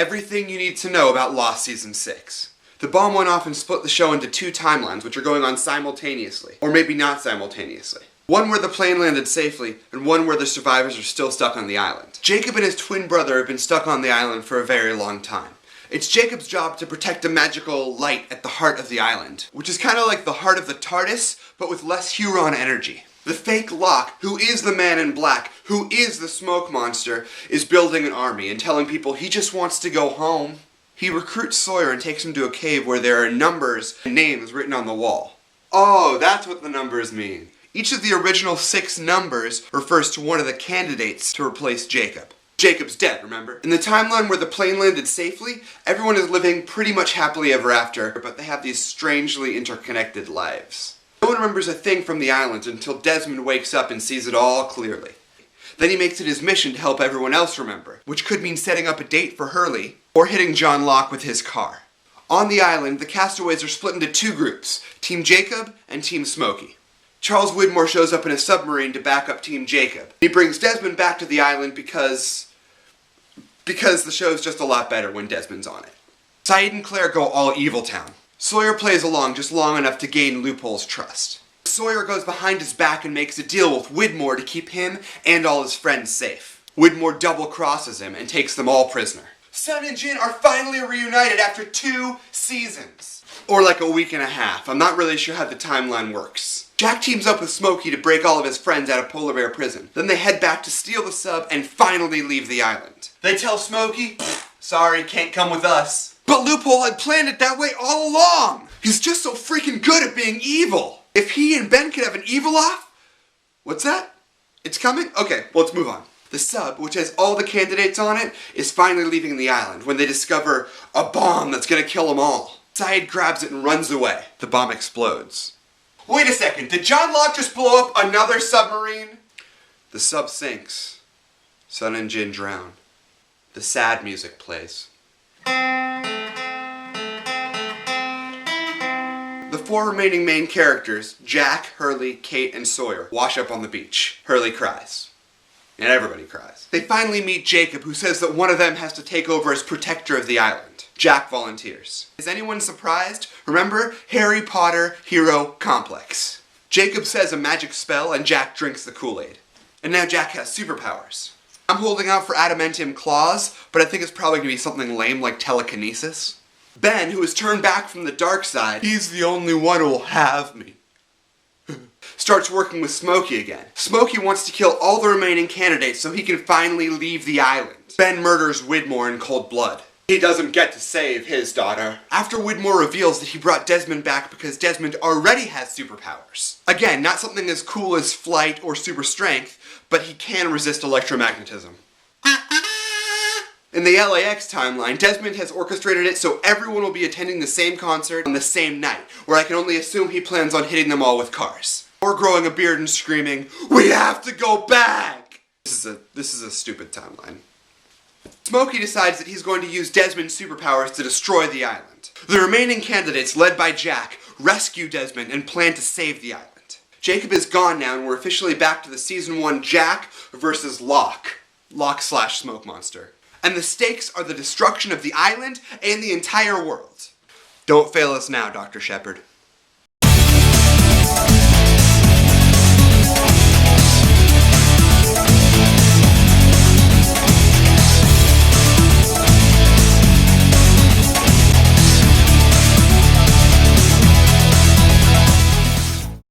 Everything you need to know about Lost Season 6. The bomb went off and split the show into two timelines, which are going on simultaneously. Or maybe not simultaneously. One where the plane landed safely, and one where the survivors are still stuck on the island. Jacob and his twin brother have been stuck on the island for a very long time. It's Jacob's job to protect a magical light at the heart of the island, which is kind of like the heart of the TARDIS, but with less Huron energy. The fake Locke, who is the man in black, who is the smoke monster, is building an army and telling people he just wants to go home. He recruits Sawyer and takes him to a cave where there are numbers and names written on the wall. Oh, that's what the numbers mean. Each of the original 6 numbers refers to one of the candidates to replace Jacob. Jacob's dead, remember? In the timeline where the plane landed safely, everyone is living pretty much happily ever after, but they have these strangely interconnected lives. No one remembers a thing from the island until Desmond wakes up and sees it all clearly. Then he makes it his mission to help everyone else remember, which could mean setting up a date for Hurley, or hitting John Locke with his car. On the island, the castaways are split into 2 groups, Team Jacob and Team Smokey. Charles Widmore shows up in a submarine to back up Team Jacob. He brings Desmond back to the island because the show's just a lot better when Desmond's on it. Sayid and Claire go all Evil Town. Sawyer plays along just long enough to gain Loophole's trust. Sawyer goes behind his back and makes a deal with Widmore to keep him and all his friends safe. Widmore double-crosses him and takes them all prisoner. Sun and Jin are finally reunited after 2 seasons. Or like a week and a half. I'm not really sure how the timeline works. Jack teams up with Smokey to break all of his friends out of Polar Bear Prison. Then they head back to steal the sub and finally leave the island. They tell Smokey, sorry, can't come with us. But Loophole had planned it that way all along! He's just so freaking good at being evil! If he and Ben could have an evil off... What's that? It's coming? Okay, well, let's move on. The sub, which has all the candidates on it, is finally leaving the island when they discover a bomb that's gonna kill them all. Sayid grabs it and runs away. The bomb explodes. Wait a second, did John Locke just blow up another submarine? The sub sinks. Sun and Jin drown. The sad music plays. The 4 remaining main characters, Jack, Hurley, Kate, and Sawyer, wash up on the beach. Hurley cries. And everybody cries. They finally meet Jacob, who says that one of them has to take over as protector of the island. Jack volunteers. Is anyone surprised? Remember, Harry Potter hero complex. Jacob says a magic spell and Jack drinks the Kool-Aid. And now Jack has superpowers. I'm holding out for adamantium claws, but I think it's probably going to be something lame like telekinesis. Ben, who has turned back from the dark side, he's the only one who will have me, starts working with Smokey again. Smokey wants to kill all the remaining candidates so he can finally leave the island. Ben murders Widmore in cold blood. He doesn't get to save his daughter. After Widmore reveals that he brought Desmond back because Desmond already has superpowers. Again, not something as cool as flight or super strength, but he can resist electromagnetism. In the LAX timeline, Desmond has orchestrated it so everyone will be attending the same concert on the same night, where I can only assume he plans on hitting them all with cars. Or growing a beard and screaming, "We have to go back!" This is a stupid timeline. Smokey decides that he's going to use Desmond's superpowers to destroy the island. The remaining candidates, led by Jack, rescue Desmond and plan to save the island. Jacob is gone now and we're officially back to the Season 1 Jack versus Locke. Locke/Smoke Monster. And the stakes are the destruction of the island and the entire world. Don't fail us now, Dr. Shepard.